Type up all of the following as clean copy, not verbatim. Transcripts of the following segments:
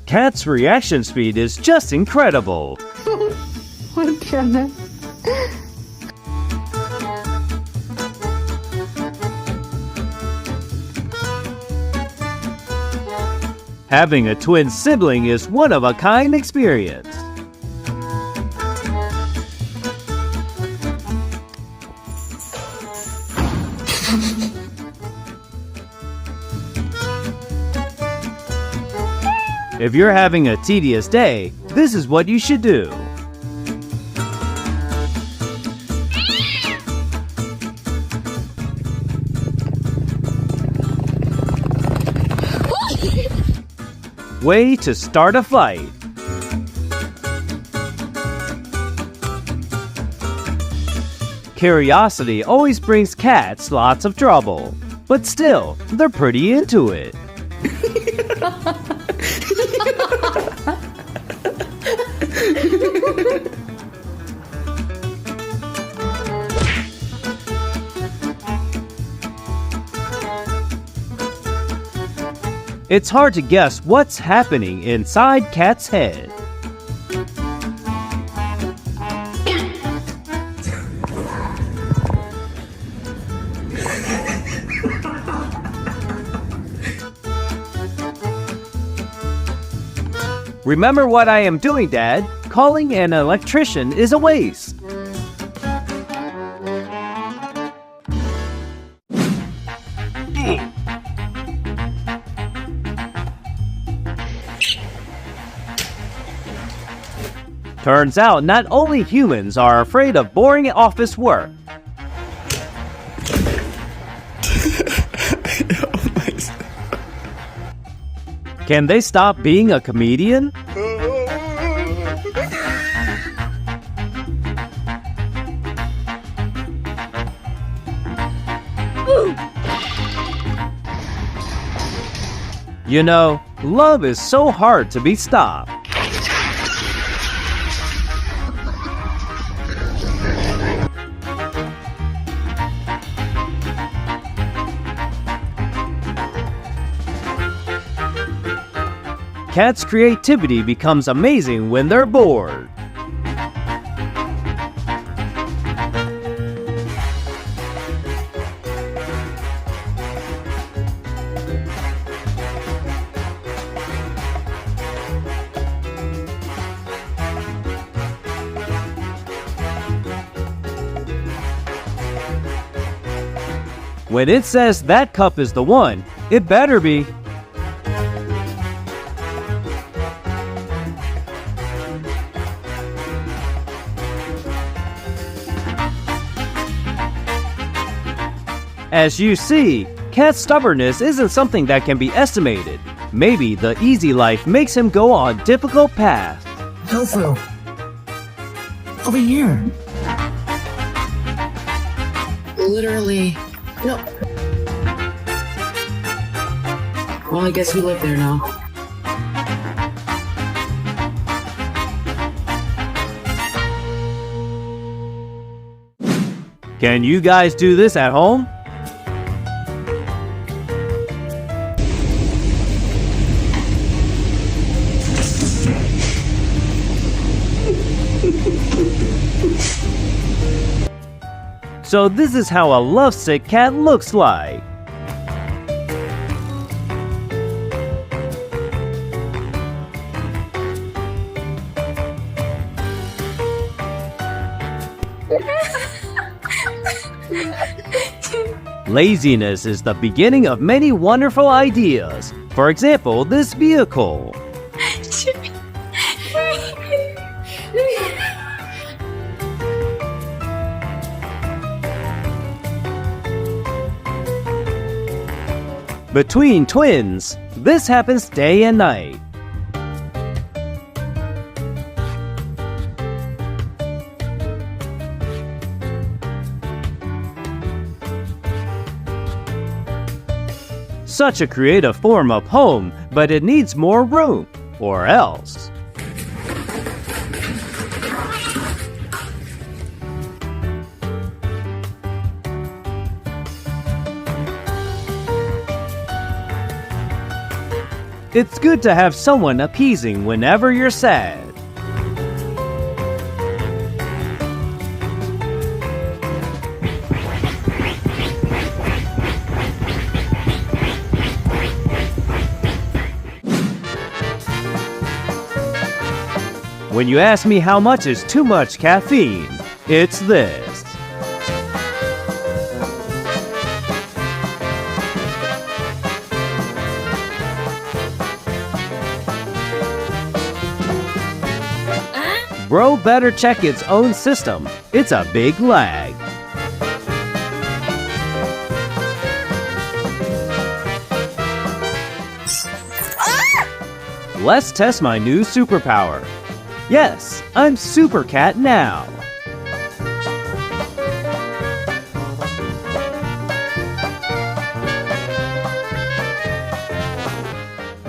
Cat's reaction speed is just incredible. My goodness. Having a twin sibling is one-of-a-kind experience. If you're having a tedious day, this is what you should do. Way to start a fight. Curiosity always brings cats lots of trouble, but still, they're pretty into it. It's hard to guess what's happening inside Cat's head. Remember what I am doing, Dad. Calling an electrician is a waste. Turns out not only humans are afraid of boring office work. Can they stop being a comedian? You know, love is so hard to be stopped. Cats' creativity becomes amazing when they're bored. When it says that cup is the one, it better be. As you see, Cat's stubbornness isn't something that can be estimated. Maybe the easy life makes him go on difficult paths. Tofu. Over here. Literally. No. Well, I guess we live there now. Can you guys do this at home? So this is how a lovesick cat looks like. Laziness is the beginning of many wonderful ideas. For example, this vehicle. Between twins, this happens day and night. Such a creative form of home, but it needs more room, or else. It's good to have someone appeasing whenever you're sad. When you ask me how much is too much caffeine, it's this. Bro better check its own system. It's a big lag. Let's test my new superpower. Yes, I'm Super Cat now.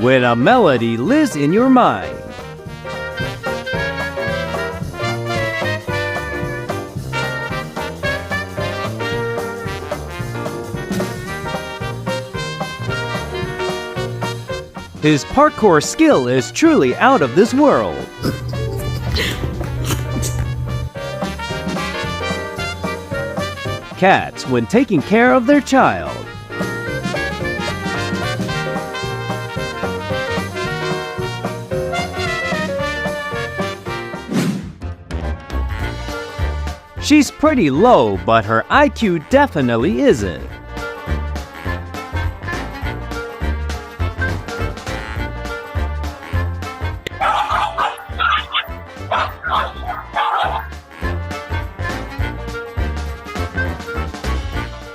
When a melody lives in your mind. His parkour skill is truly out of this world. Cats when taking care of their child. She's pretty low, but her IQ definitely isn't.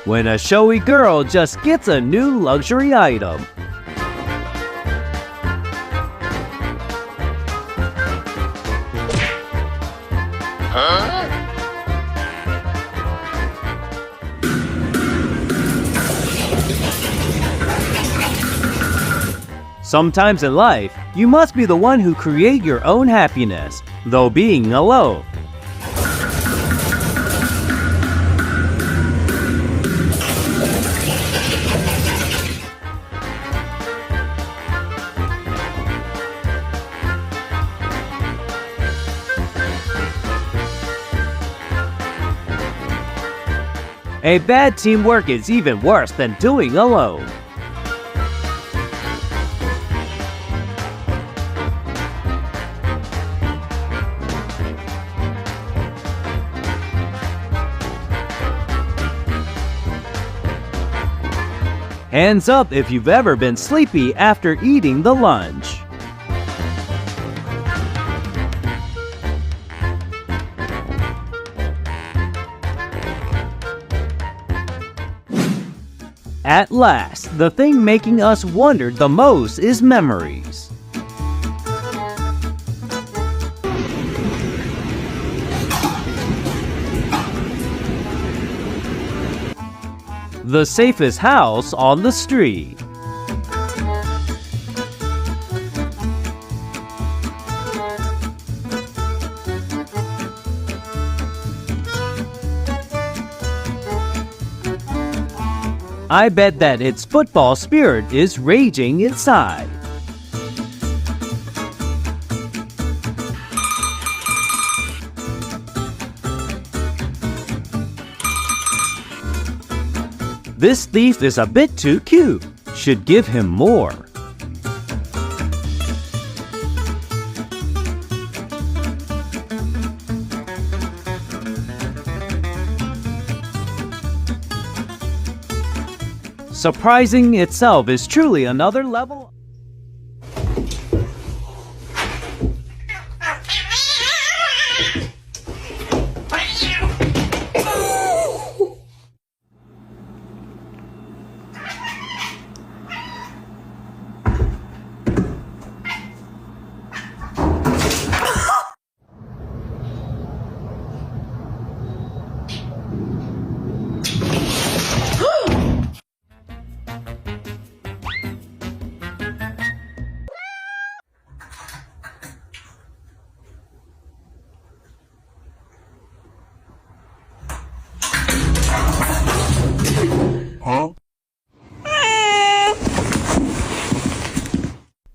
When a showy girl just gets a new luxury item. Sometimes in life, you must be the one who create your own happiness, though being alone. A bad teamwork is even worse than doing alone. Hands up if you've ever been sleepy after eating the lunch. At last, the thing making us wonder the most is memories. The safest house on the street. I bet that its football spirit is raging inside. This thief is a bit too cute. Should give him more. Surprising itself is truly another level.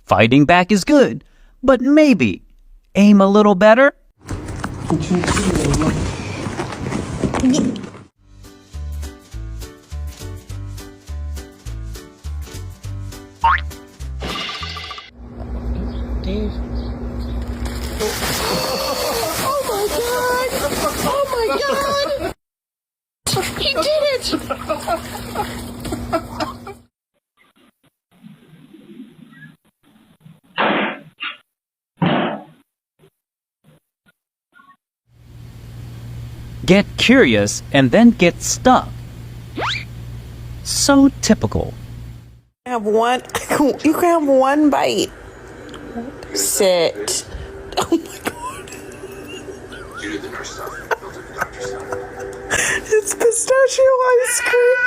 Fighting back is good, but maybe aim a little better? He did it! Get curious and then get stuck. So typical. Have one. You can have one bite. Sit. Oh my god. It's pistachio ice cream.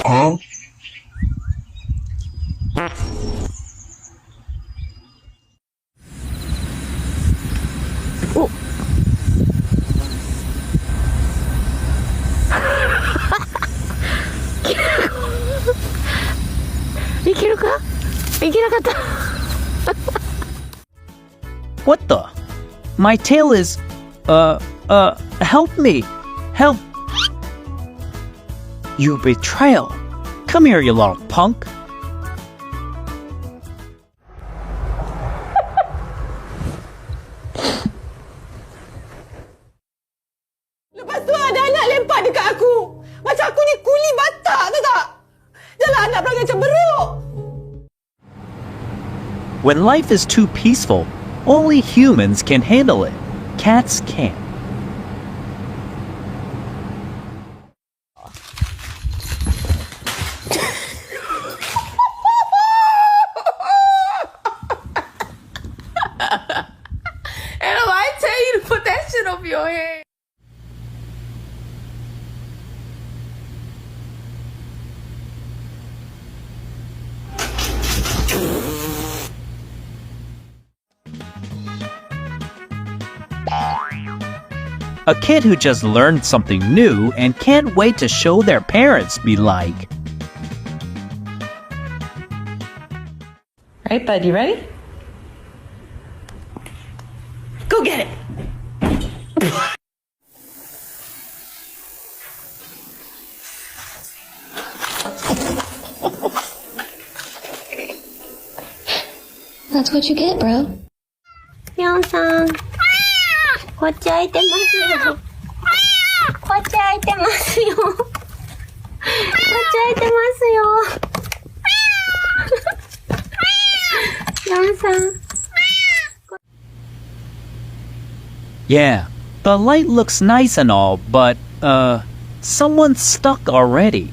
Huh? What the? My tail is, help me. Help. You betrayal. Come here, you little punk. Lepas tu ada anak lempar dekat aku. Macam aku ni kuli batak, tahu tak? Janganlah anak perangai macam beruk. When life is too peaceful, only humans can handle it. Cats can't. And I tell you to put that shit over your head. A kid who just learned something new and can't wait to show their parents be like. Right, bud, you ready? Go get it. That's what you get, bro. ヨンさん、こっち開いてますよ。こっち開いてますよ。こっち開いてますよ。ヨンさん。Yeah, the light looks nice and all, but, someone's stuck already.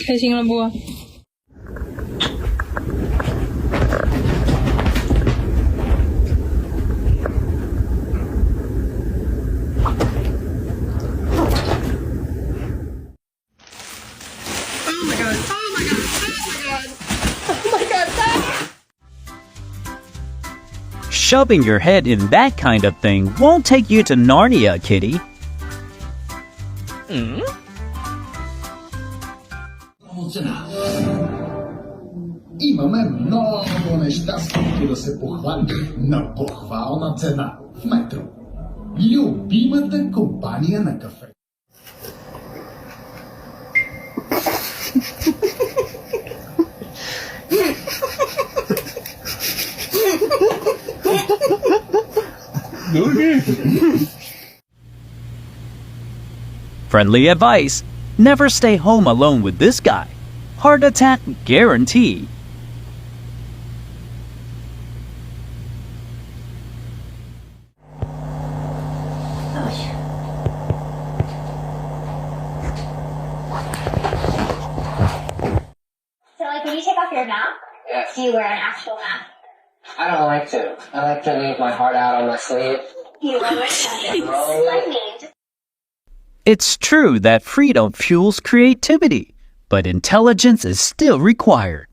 开心了不？ Shoving your head in that kind of thing won't take you to Narnia, kitty. Imаме много неща, с които да се похвалим. На похвална цена в метро. Любимата компания на кафе. Friendly advice: never stay home alone with this guy. Heart attack guarantee. So, like, when you take off your mask, Yes. do you wear an actual mask? I don't like to. I like to leave my heart out on my sleeve. You wear it. Like me. It's true that freedom fuels creativity, but intelligence is still required.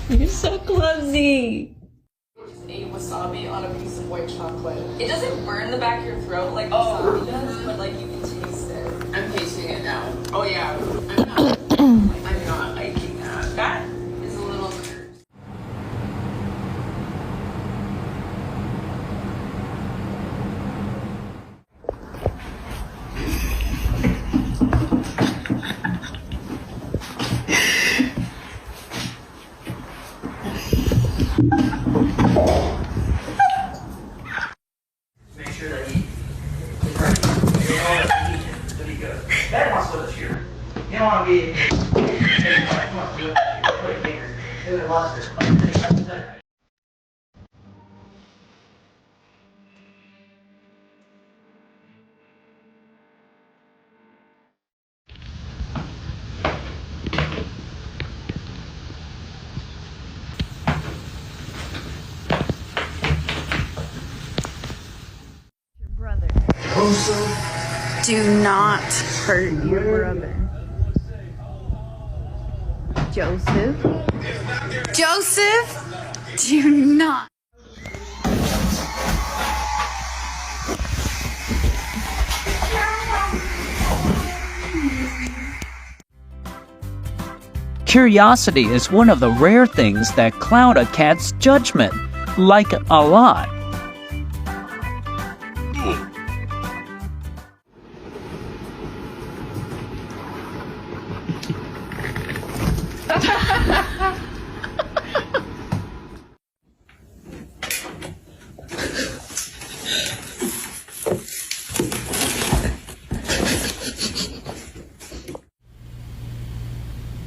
You're so clumsy. Ate wasabi on a piece of white chocolate. It doesn't burn the back of your throat like wasabi does, but like you can taste it. I'm tasting it now. Oh yeah, I'm not liking that. That is a little cursed. Make sure that he is right. Pretty good. That muscle is here. You don't want to be. Come on, do it. Put it bigger. Do it longer. Do not hurt your brother. Joseph? Joseph? Do not. Curiosity is one of the rare things that cloud a cat's judgment, like a lot.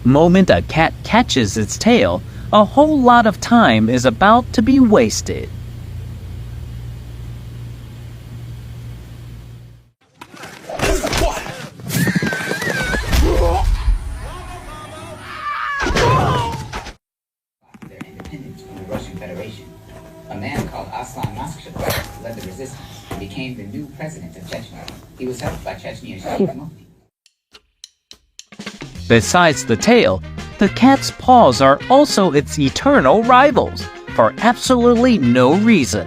Moment a cat catches its tail, a whole lot of time is about to be wasted. Their independence from the Russian Federation. A man called Aslan Maskashevich led the resistance and became the new president of Chechnya. He was helped by Chechnya's Sheikh Mufti. Besides the tail, the cat's paws are also its eternal rivals, for absolutely no reason.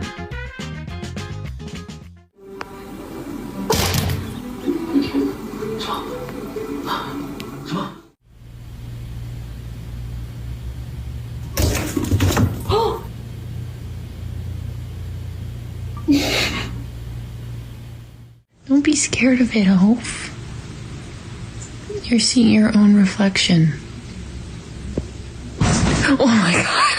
Don't be scared of it, Hope. You're seeing your own reflection. Oh my god.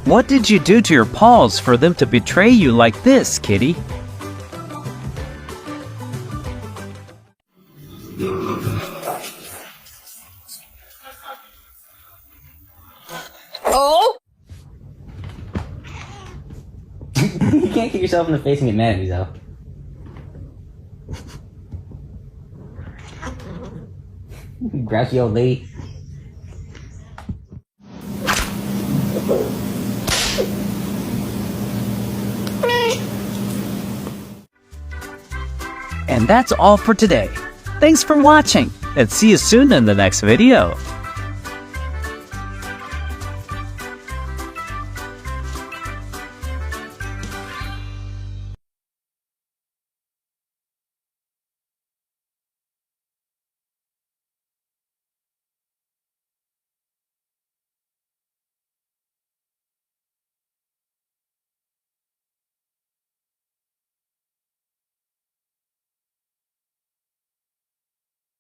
What did you do to your paws for them to betray you like this, kitty? Oh! You can't kick yourself in the face and get mad at yourself. Grouchy old lady. And that's all for today. Thanks for watching, and see you soon in the next video.